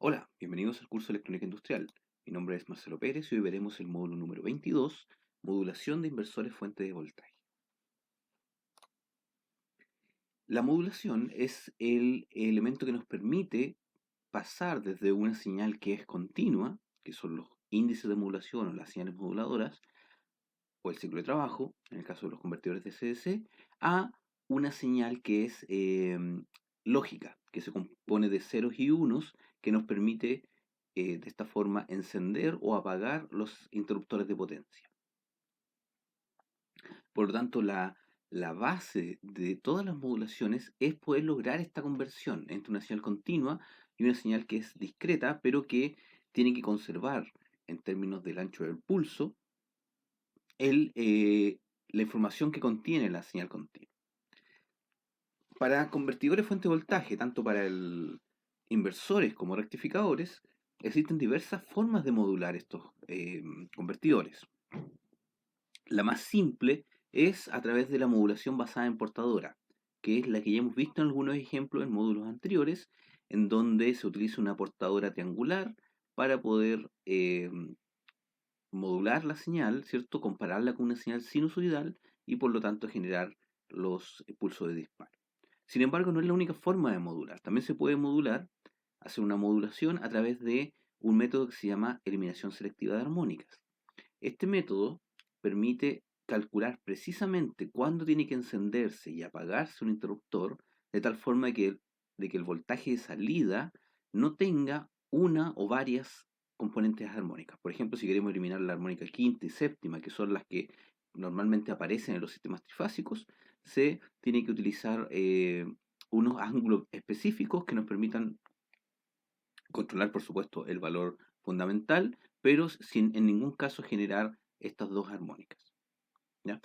Hola, bienvenidos al curso de Electrónica Industrial. Mi nombre es Marcelo Pérez y hoy veremos el módulo número 22, modulación de inversores fuente de voltaje. La modulación es el elemento que nos permite pasar desde una señal que es continua, que son los índices de modulación o las señales moduladoras, o el ciclo de trabajo, en el caso de los convertidores de CDC, a una señal que es lógica, que se compone de ceros y unos, que nos permite de esta forma encender o apagar los interruptores de potencia. Por lo tanto, la base de todas las modulaciones es poder lograr esta conversión entre una señal continua y una señal que es discreta, pero que tiene que conservar, en términos del ancho del pulso, el, la información que contiene la señal continua. Para convertidores fuente de voltaje, tanto para inversores como rectificadores, existen diversas formas de modular estos convertidores. La más simple es a través de la modulación basada en portadora, que es la que ya hemos visto en algunos ejemplos en módulos anteriores, en donde se utiliza una portadora triangular para poder modular la señal, ¿cierto? Compararla con una señal sinusoidal y por lo tanto generar los pulsos de disparo. Sin embargo, no es la única forma de modular. También se puede modular, hacer una modulación a través de un método que se llama eliminación selectiva de armónicas. Este método permite calcular precisamente cuándo tiene que encenderse y apagarse un interruptor de tal forma de que el voltaje de salida no tenga una o varias componentes armónicas. Por ejemplo, si queremos eliminar la armónica quinta y séptima, que son las que normalmente aparecen en los sistemas trifásicos, se tiene que utilizar unos ángulos específicos que nos permitan controlar, por supuesto, el valor fundamental, pero sin en ningún caso generar estas dos armónicas. ¿Ya?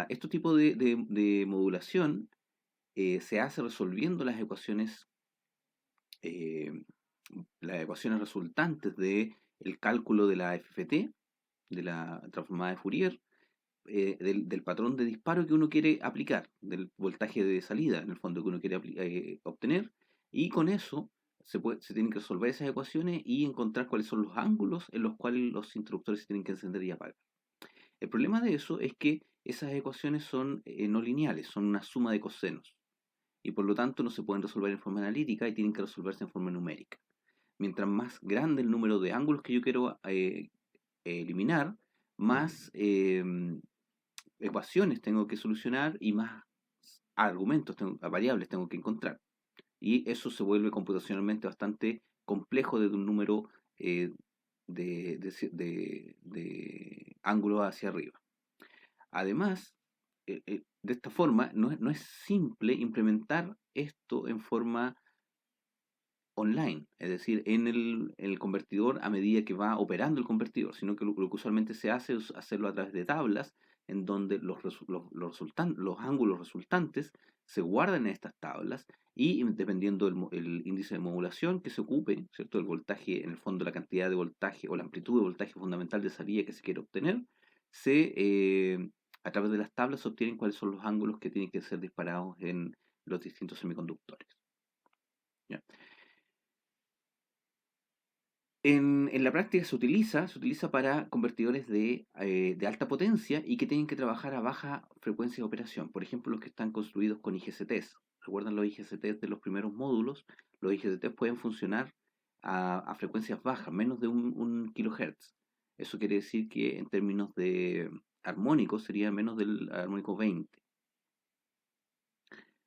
Este tipo de modulación se hace resolviendo eh, las ecuaciones resultantes del cálculo de la FFT, de la transformada de Fourier, del patrón de disparo que uno quiere aplicar, del voltaje de salida, en el fondo, que uno quiere obtener, y con eso se tienen que resolver esas ecuaciones y encontrar cuáles son los ángulos en los cuales los interruptores se tienen que encender y apagar. El problema de eso es que esas ecuaciones son no lineales, son una suma de cosenos, y por lo tanto no se pueden resolver en forma analítica y tienen que resolverse en forma numérica. Mientras más grande el número de ángulos que yo quiero eliminar, más ecuaciones tengo que solucionar y más variables tengo que encontrar. Y eso se vuelve computacionalmente bastante complejo desde un número eh, de ángulos hacia arriba. Además, de esta forma, no es simple implementar esto en forma online, es decir, en el convertidor a medida que va operando el convertidor, sino que lo que usualmente se hace es hacerlo a través de tablas en donde los ángulos resultantes se guardan en estas tablas y dependiendo el índice de modulación que se ocupe, ¿cierto? El voltaje, en el fondo la cantidad de voltaje o la amplitud de voltaje fundamental de salida que se quiere obtener, a través de las tablas se obtienen cuáles son los ángulos que tienen que ser disparados en los distintos semiconductores. ¿Ya? En la práctica se utiliza para convertidores de alta potencia y que tienen que trabajar a baja frecuencia de operación. Por ejemplo, los que están construidos con IGCTs. ¿Recuerdan los IGCTs de los primeros módulos? Los IGCTs pueden funcionar a frecuencias bajas, menos de un kilohertz. Eso quiere decir que en términos de armónicos sería menos del armónico 20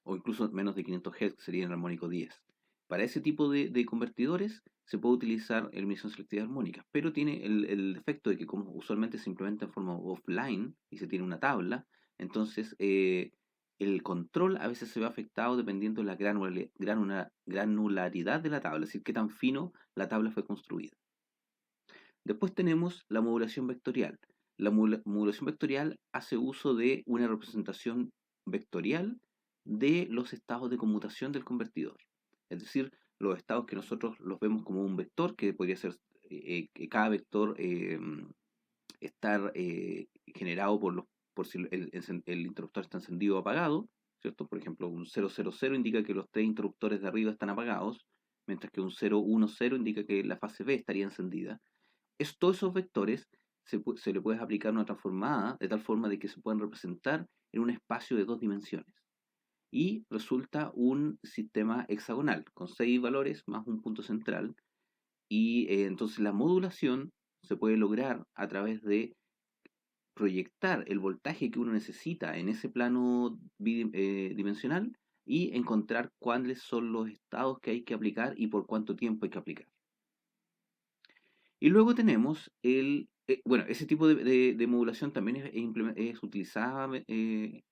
o incluso menos de 500 Hz, que sería el armónico 10. Para ese tipo de convertidores se puede utilizar eliminación selectiva de armónicas, pero tiene el defecto de que como usualmente se implementa en forma offline y se tiene una tabla, entonces el control a veces se ve afectado dependiendo de la granularidad de la tabla, es decir, qué tan fino la tabla fue construida. Después tenemos la modulación vectorial. La modulación vectorial hace uso de una representación vectorial de los estados de conmutación del convertidor. Es decir, los estados que nosotros los vemos como un vector, que podría ser que cada vector estar generado por si el interruptor está encendido o apagado, ¿cierto? Por ejemplo, un 000 indica que los tres interruptores de arriba están apagados, mientras que un 0, 1, 0 indica que la fase B estaría encendida. Todos esos vectores se le puede aplicar una transformada de tal forma de que se puedan representar en un espacio de 2 dimensiones. Y resulta un sistema hexagonal con 6 valores más un punto central. Y entonces la modulación se puede lograr a través de proyectar el voltaje que uno necesita en ese plano dimensional y encontrar cuáles son los estados que hay que aplicar y por cuánto tiempo hay que aplicar. Y luego tenemos bueno, ese tipo de modulación también es utilizada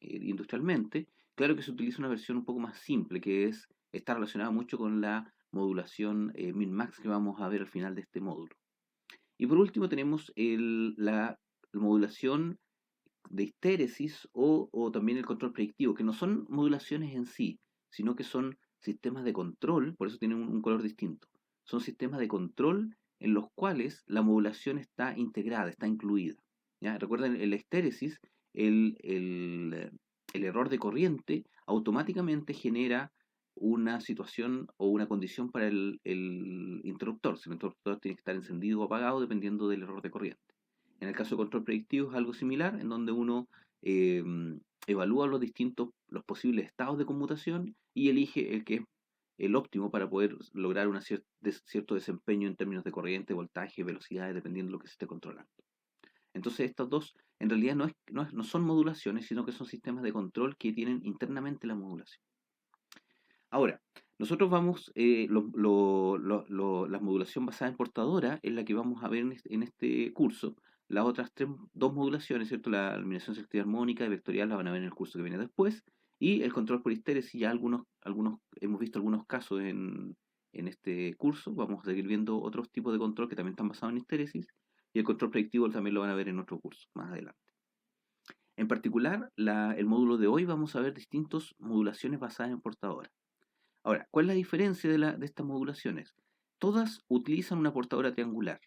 industrialmente. Claro que se utiliza una versión un poco más simple, está relacionada mucho con la modulación min-max que vamos a ver al final de este módulo. Y por último tenemos la modulación de histéresis o también el control predictivo, que no son modulaciones en sí, sino que son sistemas de control, por eso tienen un color distinto. Son sistemas de control en los cuales la modulación está integrada, está incluida. ¿Ya? Recuerden, en la histéresis, el error de corriente automáticamente genera una situación o una condición para el interruptor. Si el interruptor tiene que estar encendido o apagado dependiendo del error de corriente. En el caso de control predictivo es algo similar, en donde uno eh, evalúa los posibles estados de conmutación y elige el que es el óptimo para poder lograr cierto desempeño en términos de corriente, voltaje, velocidades, dependiendo de lo que se esté controlando. Entonces, estos dos en realidad no son modulaciones, sino que son sistemas de control que tienen internamente la modulación. Ahora, nosotros vamos, la modulación basada en portadora es la que vamos a ver en este curso. Las otras dos modulaciones, ¿cierto? La eliminación selectiva armónica y vectorial la van a ver en el curso que viene después. Y el control por histéresis, ya hemos visto algunos casos en este curso. Vamos a seguir viendo otros tipos de control que también están basados en histéresis. Y el control predictivo también lo van a ver en otro curso, más adelante. En particular, el módulo de hoy vamos a ver distintas modulaciones basadas en portadora. Ahora, ¿cuál es la diferencia de estas modulaciones? Todas utilizan una portadora triangular,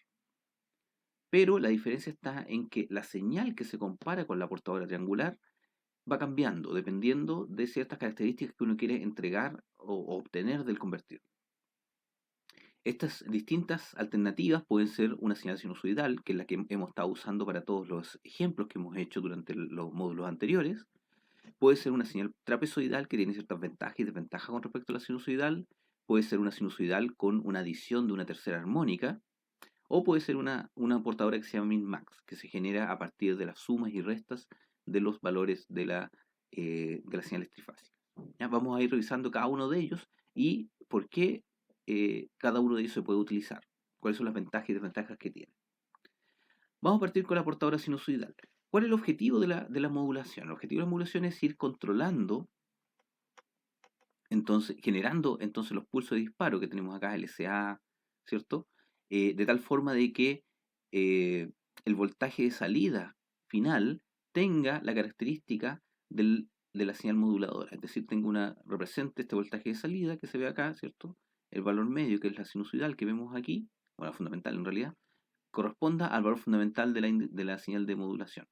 pero la diferencia está en que la señal que se compara con la portadora triangular va cambiando dependiendo de ciertas características que uno quiere entregar o obtener del convertidor. Estas distintas alternativas pueden ser una señal sinusoidal, que es la que hemos estado usando para todos los ejemplos que hemos hecho durante los módulos anteriores. Puede ser una señal trapezoidal que tiene ciertas ventajas y desventajas con respecto a la sinusoidal. Puede ser una sinusoidal con una adición de una tercera armónica. O puede ser una portadora que se llama min-max, que se genera a partir de las sumas y restas de los valores de las señales trifásicas. ¿Ya? Vamos a ir revisando cada uno de ellos y por qué cada uno de ellos se puede utilizar. Cuáles son las ventajas y desventajas que tiene. Vamos a partir con la portadora sinusoidal. ¿Cuál es el objetivo de la modulación? El objetivo de la modulación es ir controlando, generando entonces los pulsos de disparo que tenemos acá, LSA, ¿cierto? De tal forma de que el voltaje de salida final tenga la característica de la señal moduladora. Es decir, represente este voltaje de salida que se ve acá, ¿cierto? El valor medio, que es la sinusoidal que vemos aquí, o la fundamental en realidad, corresponda al valor fundamental de la señal de modulación.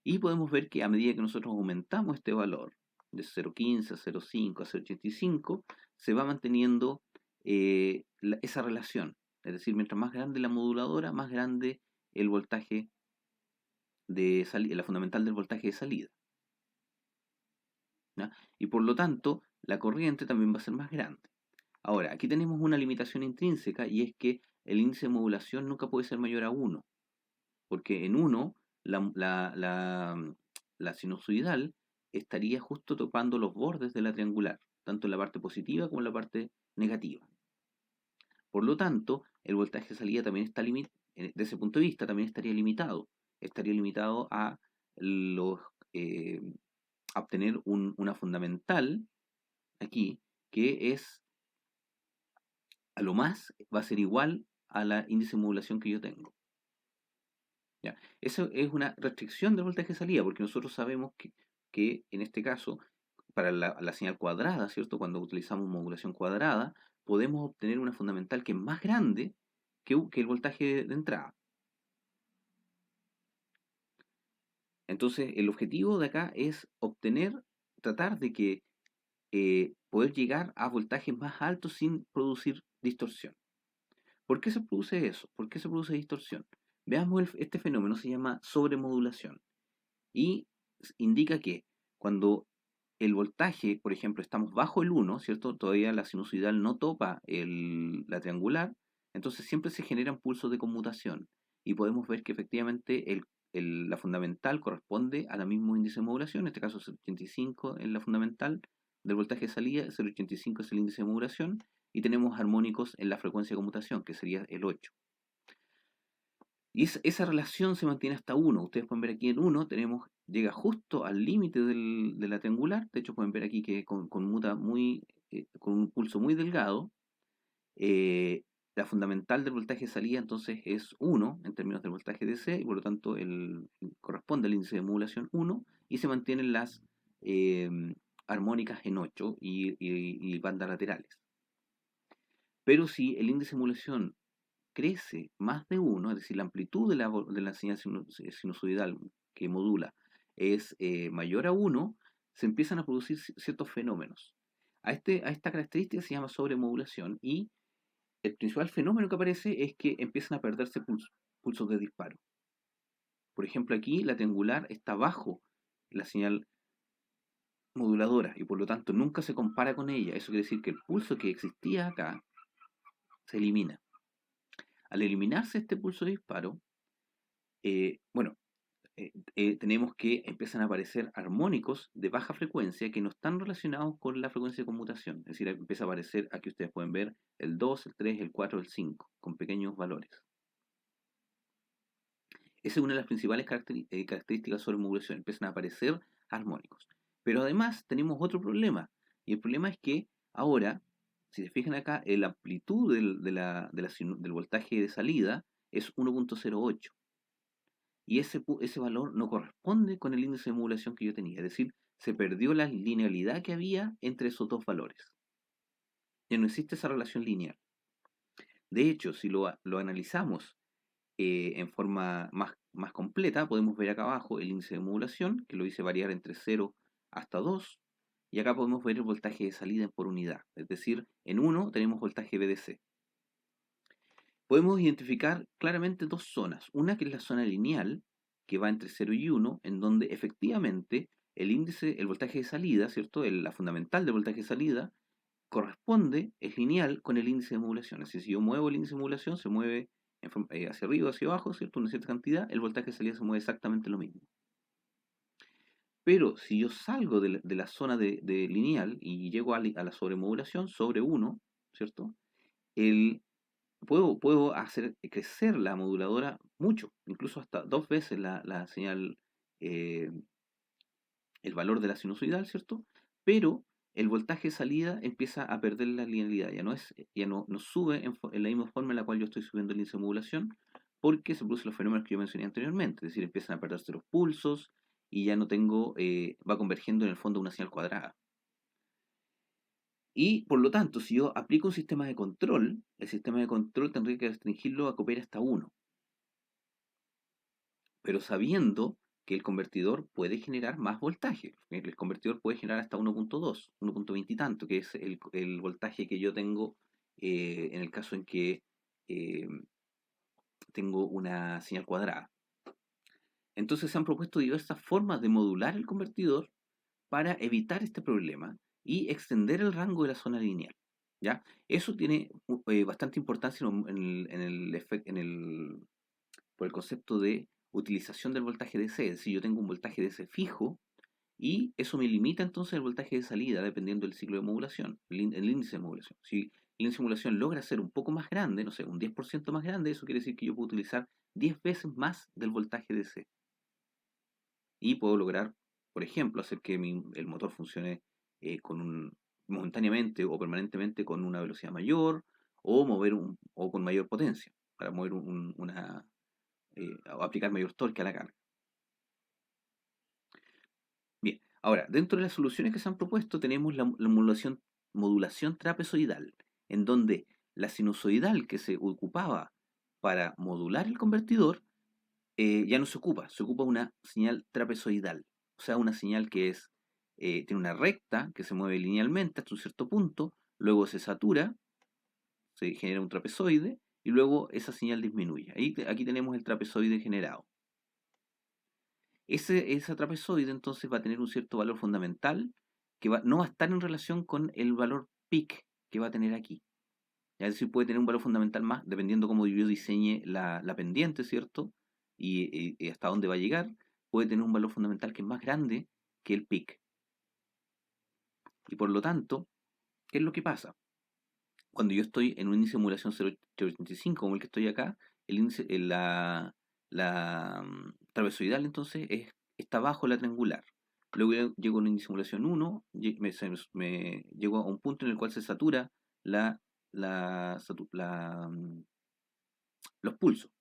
Y podemos ver que a medida que nosotros aumentamos este valor, de 0,15 a 0,5 a 0,85, se va manteniendo esa relación. Es decir, mientras más grande la moduladora, más grande el voltaje de salida, la fundamental del voltaje de salida. ¿Ya? Y por lo tanto, la corriente también va a ser más grande. Ahora, aquí tenemos una limitación intrínseca y es que el índice de modulación nunca puede ser mayor a 1, porque en 1 la sinusoidal estaría justo topando los bordes de la triangular, tanto en la parte positiva como en la parte negativa. Por lo tanto, el voltaje de salida también está limitado, desde ese punto de vista también estaría limitado. Estaría limitado a obtener una fundamental aquí que es a lo más va a ser igual a la índice de modulación que yo tengo. ¿Ya? Eso es una restricción del voltaje de salida, porque nosotros sabemos que en este caso, para la señal cuadrada, ¿cierto? Cuando utilizamos modulación cuadrada, podemos obtener una fundamental que es más grande que el voltaje de entrada. Entonces, el objetivo de acá es tratar de que poder llegar a voltajes más altos sin producir distorsión. ¿Por qué se produce eso? ¿Por qué se produce distorsión? Veamos este fenómeno, se llama sobremodulación y indica que cuando el voltaje, por ejemplo, estamos bajo el 1, ¿cierto? Todavía la sinusoidal no topa la triangular, entonces siempre se generan pulsos de conmutación y podemos ver que efectivamente la fundamental corresponde a la mismo índice de modulación, en este caso 0,85 en la fundamental del voltaje de salida, 0,85 es el índice de modulación y tenemos armónicos en la frecuencia de conmutación, que sería el 8. Y esa relación se mantiene hasta 1. Ustedes pueden ver aquí en 1 llega justo al límite de la triangular. De hecho, pueden ver aquí que conmuta con un pulso muy delgado. Eh, la fundamental del voltaje de salida entonces es 1 en términos del voltaje DC y por lo tanto corresponde al índice de modulación 1 y se mantienen las eh, armónicas en 8 y bandas laterales. Pero si el índice de modulación crece más de 1, es decir, la amplitud de la señal sinusoidal que modula es mayor a 1, se empiezan a producir ciertos fenómenos. A esta característica se llama sobremodulación y el principal fenómeno que aparece es que empiezan a perderse pulsos de disparo. Por ejemplo, aquí la triangular está bajo la señal moduladora y por lo tanto nunca se compara con ella. Eso quiere decir que el pulso que existía acá se elimina. Al eliminarse este pulso de disparo, bueno, tenemos que empiezan a aparecer armónicos de baja frecuencia que no están relacionados con la frecuencia de conmutación. Es decir, empieza a aparecer, aquí ustedes pueden ver, el 2, el 3, el 4, el 5, con pequeños valores. Esa es una de las principales características sobre modulación. Empiezan a aparecer armónicos. Pero además tenemos otro problema. Y el problema es que ahora, si se fijan acá, la amplitud del voltaje de salida es 1,08. Y ese valor no corresponde con el índice de modulación que yo tenía. Es decir, se perdió la linealidad que había entre esos dos valores. Ya no existe esa relación lineal. De hecho, si lo analizamos en forma más completa, podemos ver acá abajo el índice de modulación, que lo hice variar entre 0 hasta 2, y acá podemos ver el voltaje de salida por unidad. Es decir, en 1 tenemos voltaje VDC. Podemos identificar claramente dos zonas. Una que es la zona lineal, que va entre 0 y 1, en donde efectivamente el voltaje de salida, ¿cierto? La fundamental del voltaje de salida es lineal con el índice de modulación. Es decir, si yo muevo el índice de modulación, se mueve hacia arriba o hacia abajo, ¿cierto? Una cierta cantidad, el voltaje de salida se mueve exactamente lo mismo. Pero si yo salgo de la zona de lineal y llego a la sobremodulación, sobre 1, ¿cierto? Puedo hacer crecer la moduladora mucho, incluso hasta 2 veces la señal, eh, el valor de la sinusoidal, ¿cierto? Pero el voltaje de salida empieza a perder la linealidad, ya no sube en la misma forma en la cual yo estoy subiendo el índice de modulación, porque se producen los fenómenos que yo mencioné anteriormente, es decir, empiezan a perderse los pulsos y ya no tengo, va convergiendo en el fondo una señal cuadrada. Y por lo tanto, si yo aplico un sistema de control, el sistema de control tendría que restringirlo a copiar hasta 1, pero sabiendo que el convertidor puede generar más voltaje. El convertidor puede generar hasta 1,2, 1,20 y tanto, que es el voltaje que yo tengo en el caso en que eh, tengo una señal cuadrada. Entonces se han propuesto diversas formas de modular el convertidor para evitar este problema y extender el rango de la zona lineal. ¿Ya? Eso tiene bastante importancia por el concepto de utilización del voltaje DC. Es decir, yo tengo un voltaje DC fijo y eso me limita entonces el voltaje de salida dependiendo del ciclo de modulación, el índice de modulación. Si el índice de modulación logra ser un poco más grande, no sé, un 10% más grande, eso quiere decir que yo puedo utilizar 10 veces más del voltaje DC. Y puedo lograr, por ejemplo, hacer que el motor funcione momentáneamente o permanentemente con una velocidad mayor o con mayor potencia para mover o aplicar mayor torque a la carga. Bien, ahora, dentro de las soluciones que se han propuesto tenemos la modulación trapezoidal, en donde la sinusoidal que se ocupaba para modular el convertidor ya no se ocupa una señal trapezoidal, o sea, una señal que es tiene una recta que se mueve linealmente hasta un cierto punto, luego se satura, se genera un trapezoide y luego esa señal disminuye. Aquí tenemos el trapezoide generado. Esa trapezoide entonces va a tener un cierto valor fundamental que no va a estar en relación con el valor peak que va a tener aquí. Es decir, puede tener un valor fundamental más dependiendo cómo yo diseñe la pendiente, ¿cierto? Y hasta dónde va a llegar, puede tener un valor fundamental que es más grande que el peak. Y por lo tanto, ¿qué es lo que pasa? Cuando yo estoy en un índice de modulación 0,85 como el que estoy acá, el índice, trapezoidal entonces está bajo la triangular. Luego llego a un índice de simulación 1, llego a un punto en el cual se satura la, la, satu- la, mm, los pulsos,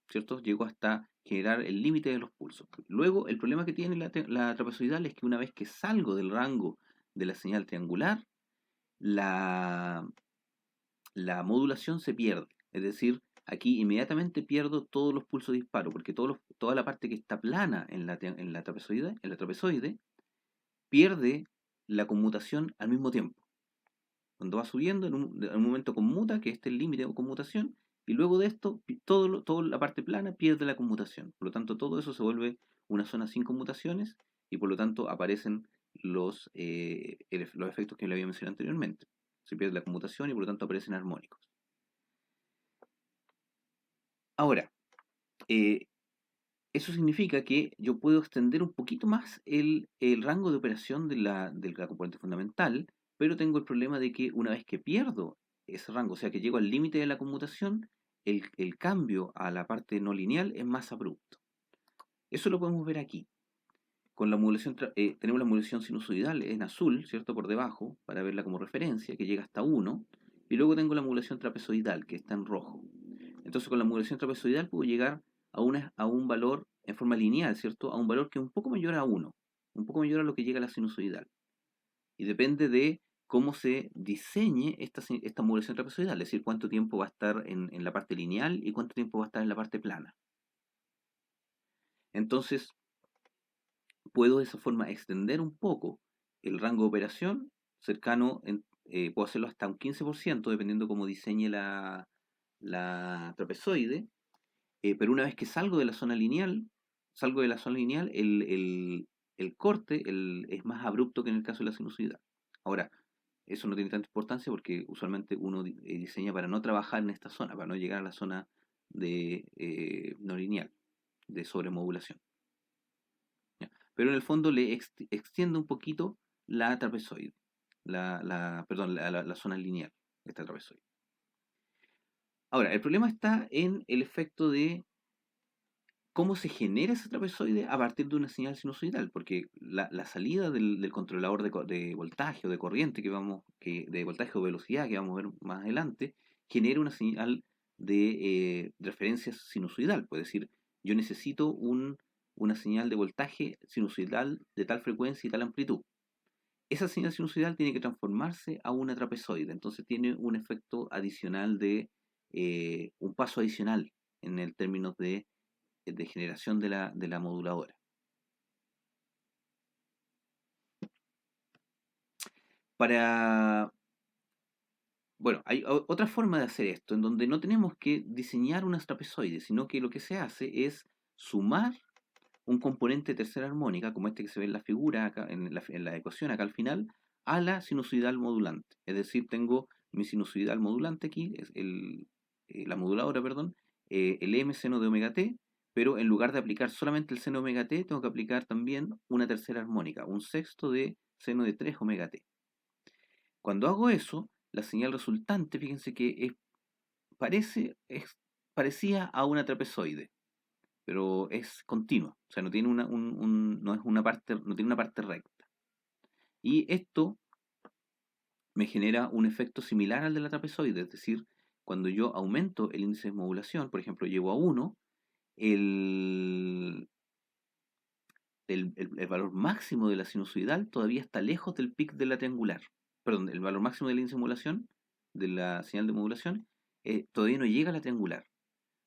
¿cierto? Llego hasta generar el límite de los pulsos. Luego, el problema que tiene la trapezoidal es que una vez que salgo del rango de la señal triangular, la, la modulación se pierde. Es decir, aquí inmediatamente pierdo todos los pulsos de disparo, porque toda la parte que está plana en la trapezoide, pierde la conmutación al mismo tiempo. Cuando va subiendo, en un momento conmuta, que este es el límite de conmutación, y luego de esto, toda la parte plana pierde la conmutación. Por lo tanto, todo eso se vuelve una zona sin conmutaciones, y por lo tanto aparecen los efectos que le había mencionado anteriormente. Se pierde la conmutación y por lo tanto aparecen armónicos. Ahora, eh, eso significa que yo puedo extender un poquito más el rango de operación de la componente fundamental, pero tengo el problema de que una vez que pierdo ese rango, o sea que llego al límite de la conmutación, el cambio a la parte no lineal es más abrupto. Eso lo podemos ver aquí. Con la modulación, tenemos la modulación sinusoidal en azul, ¿cierto? Por debajo, para verla como referencia, que llega hasta 1, y luego tengo la modulación trapezoidal, que está en rojo. Entonces con la modulación trapezoidal puedo llegar a un valor en forma lineal, ¿cierto? A un valor que es un poco mayor a 1, un poco mayor a lo que llega a la sinusoidal. Y depende de cómo se diseñe esta modulación trapezoidal, es decir, cuánto tiempo va a estar en la parte lineal y cuánto tiempo va a estar en la parte plana. Entonces, puedo de esa forma extender un poco el rango de operación cercano, puedo hacerlo hasta un 15%, dependiendo cómo diseñe la trapezoide. Pero una vez que salgo de la zona lineal, el corte es más abrupto que en el caso de la sinusoidal. Ahora, eso no tiene tanta importancia porque usualmente uno diseña para no trabajar en esta zona, para no llegar a la zona de no lineal, de sobremodulación. ¿Ya? Pero en el fondo le extiende un poquito la trapezoide, perdón, la zona lineal de esta trapezoide. Ahora, el problema está en el efecto de cómo se genera ese trapezoide a partir de una señal sinusoidal, porque la salida del controlador de voltaje o de corriente de voltaje o velocidad que vamos a ver más adelante, genera una señal de referencia sinusoidal. Puede decir, yo necesito una señal de voltaje sinusoidal de tal frecuencia y tal amplitud. Esa señal sinusoidal tiene que transformarse a una trapezoide, entonces tiene un efecto adicional un paso adicional en el términos de generación de la moduladora. Para, bueno, hay otra forma de hacer esto, en donde no tenemos que diseñar unas trapezoides, sino que lo que se hace es sumar un componente de tercera armónica, como este que se ve en la figura, acá, en la ecuación acá al final, a la sinusoidal modulante. Es decir, tengo mi sinusoidal modulante aquí, es la moduladora, perdón, el m seno de omega t, pero en lugar de aplicar solamente el seno de omega t, tengo que aplicar también una tercera armónica, un sexto de seno de 3 omega t. Cuando hago eso, la señal resultante, fíjense que es parecida a una trapezoide, pero es continua, o sea, no tiene no es una parte, no tiene una parte recta. Y esto me genera un efecto similar al de la trapezoide, es decir, cuando yo aumento el índice de modulación, por ejemplo, llevo a 1, el, el valor máximo de la sinusoidal todavía está lejos del pic de la triangular. Perdón, el valor máximo del índice de modulación, de la señal de modulación, todavía no llega a la triangular.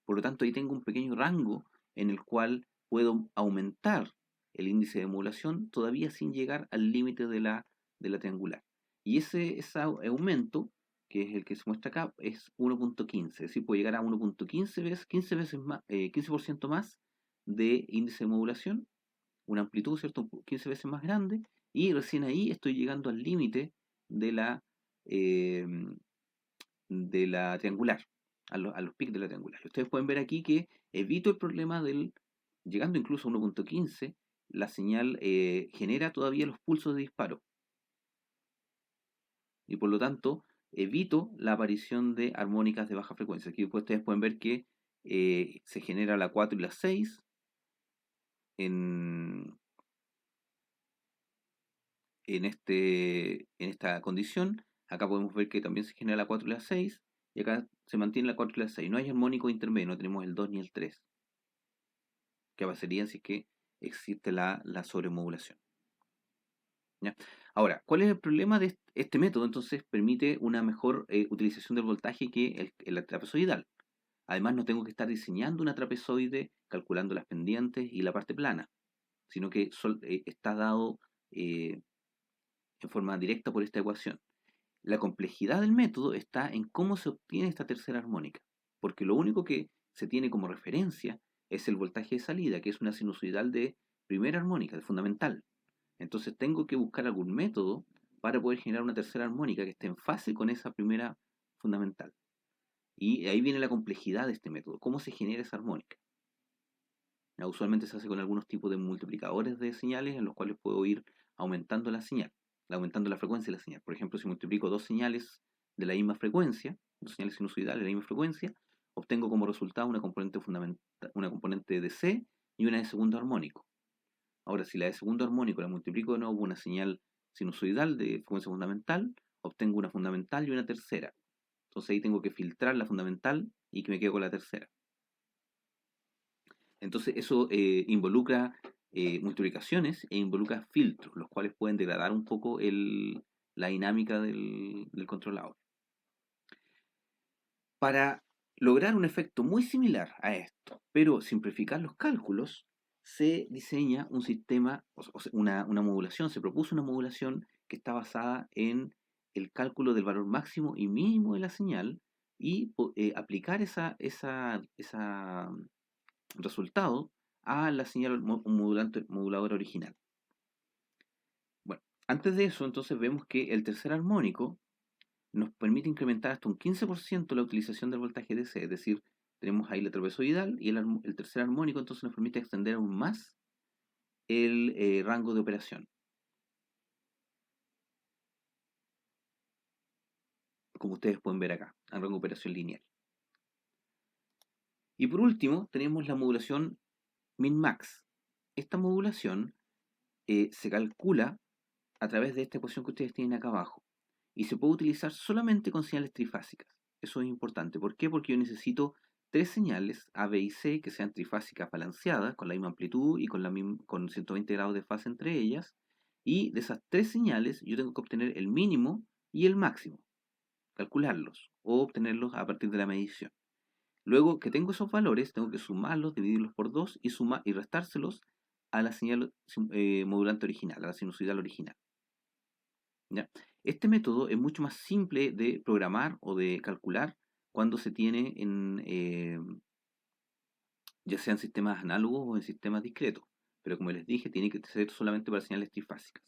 Por lo tanto, ahí tengo un pequeño rango en el cual puedo aumentar el índice de modulación, todavía sin llegar al límite de la triangular. Y ese aumento, que es el que se muestra acá, es 1.15, es decir, puede llegar a 1.15 veces, 15 veces más, 15% más de índice de modulación, una amplitud, ¿cierto? 15 veces más grande, y recién ahí estoy llegando al límite de eh, de la triangular, a los picos de la triangular. Y ustedes pueden ver aquí que evito el problema llegando incluso a 1.15, la señal genera todavía los pulsos de disparo, y por lo tanto evito la aparición de armónicas de baja frecuencia. Aquí ustedes pueden ver que se genera la 4 y la 6 en, en esta condición. Acá podemos ver que también se genera la 4 y la 6, y acá se mantiene la 4 y la 6. No hay armónico intermedio, no tenemos el 2 ni el 3, que aparecerían si es que existe la sobremodulación. ¿Ya? Ahora, ¿cuál es el problema de este método? Entonces permite una mejor utilización del voltaje que el trapezoidal. Además, no tengo que estar diseñando una trapezoide, calculando las pendientes y la parte plana, sino que está dado eh, en forma directa por esta ecuación. La complejidad del método está en cómo se obtiene esta tercera armónica, porque lo único que se tiene como referencia es el voltaje de salida, que es una sinusoidal de primera armónica, de fundamental. Entonces tengo que buscar algún método para poder generar una tercera armónica que esté en fase con esa primera fundamental. Y ahí viene la complejidad de este método, cómo se genera esa armónica. Usualmente se hace con algunos tipos de multiplicadores de señales en los cuales puedo ir aumentando la señal, aumentando la frecuencia de la señal. Por ejemplo, si multiplico dos señales de la misma frecuencia, dos señales sinusoidales de la misma frecuencia, obtengo como resultado una componente una componente de C y una de segundo armónico. Ahora, si la de segundo armónico la multiplico de nuevo por una señal sinusoidal de frecuencia fundamental, obtengo una fundamental y una tercera. Entonces ahí tengo que filtrar la fundamental y que me quedo con la tercera. Entonces eso involucra multiplicaciones e involucra filtros, los cuales pueden degradar un poco la dinámica del controlador. Para lograr un efecto muy similar a esto, pero simplificar los cálculos, se diseña un sistema, una modulación, se propuso una modulación que está basada en el cálculo del valor máximo y mínimo de la señal y aplicar esa resultado a la señal moduladora original. Bueno, antes de eso, entonces vemos que el tercer armónico nos permite incrementar hasta un 15% la utilización del voltaje DC, es decir, tenemos ahí la trapezoidal y el tercer armónico, entonces nos permite extender aún más el rango de operación, como ustedes pueden ver acá, el rango de operación lineal. Y por último, tenemos la modulación min-max. Esta modulación se calcula a través de esta ecuación que ustedes tienen acá abajo. Y se puede utilizar solamente con señales trifásicas. Eso es importante. ¿Por qué? Porque yo necesito tres señales A, B y C que sean trifásicas balanceadas, con la misma amplitud y con 120 grados de fase entre ellas. Y de esas tres señales yo tengo que obtener el mínimo y el máximo, calcularlos o obtenerlos a partir de la medición. Luego que tengo esos valores, tengo que sumarlos, dividirlos por 2 y restárselos a la señal modulante original, a la sinusoidal original. ¿Ya? Este método es mucho más simple de programar o de calcular cuando se tiene ya sean sistemas análogos o en sistemas discretos. Pero como les dije, tiene que ser solamente para señales trifásicas.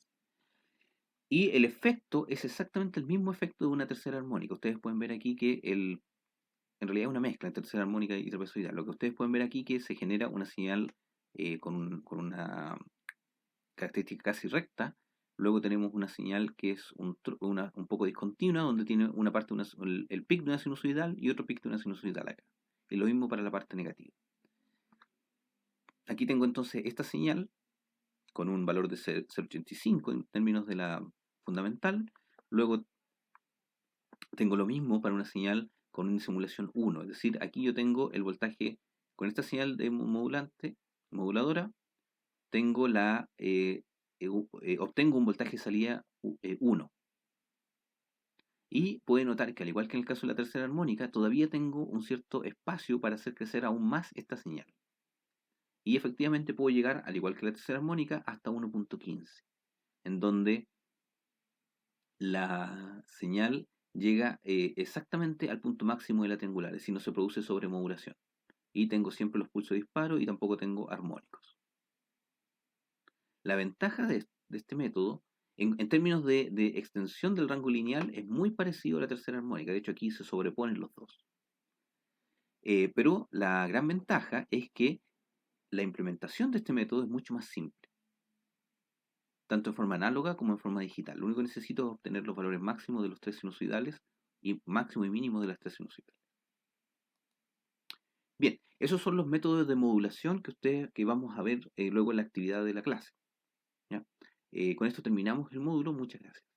Y el efecto es exactamente el mismo efecto de una tercera armónica. Ustedes pueden ver aquí que en realidad es una mezcla entre tercera armónica y trapezoidal. Lo que ustedes pueden ver aquí es que se genera una señal con una característica casi recta. Luego tenemos una señal que es un poco discontinua, donde tiene una parte, el pic de una sinusoidal y otro pic de una sinusoidal acá. Y lo mismo para la parte negativa. Aquí tengo entonces esta señal con un valor de 0,85 en términos de la fundamental. Luego tengo lo mismo para una señal con una simulación 1. Es decir, aquí yo tengo el voltaje con esta señal de moduladora, tengo obtengo un voltaje de salida 1. Y puede notar que al igual que en el caso de la tercera armónica, todavía tengo un cierto espacio para hacer crecer aún más esta señal. Y efectivamente puedo llegar, al igual que la tercera armónica, hasta 1.15, en donde la señal llega exactamente al punto máximo de la triangular, es decir, no se produce sobremodulación. Y tengo siempre los pulsos de disparo y tampoco tengo armónicos. La ventaja de este método, en términos de extensión del rango lineal, es muy parecido a la tercera armónica. De hecho, aquí se sobreponen los dos. Pero la gran ventaja es que la implementación de este método es mucho más simple, tanto en forma análoga como en forma digital. Lo único que necesito es obtener los valores máximos de los tres sinusoidales y máximo y mínimo de las tres sinusoidales. Bien, esos son los métodos de modulación que vamos a ver luego en la actividad de la clase. ¿Ya? Con esto terminamos el módulo. Muchas gracias.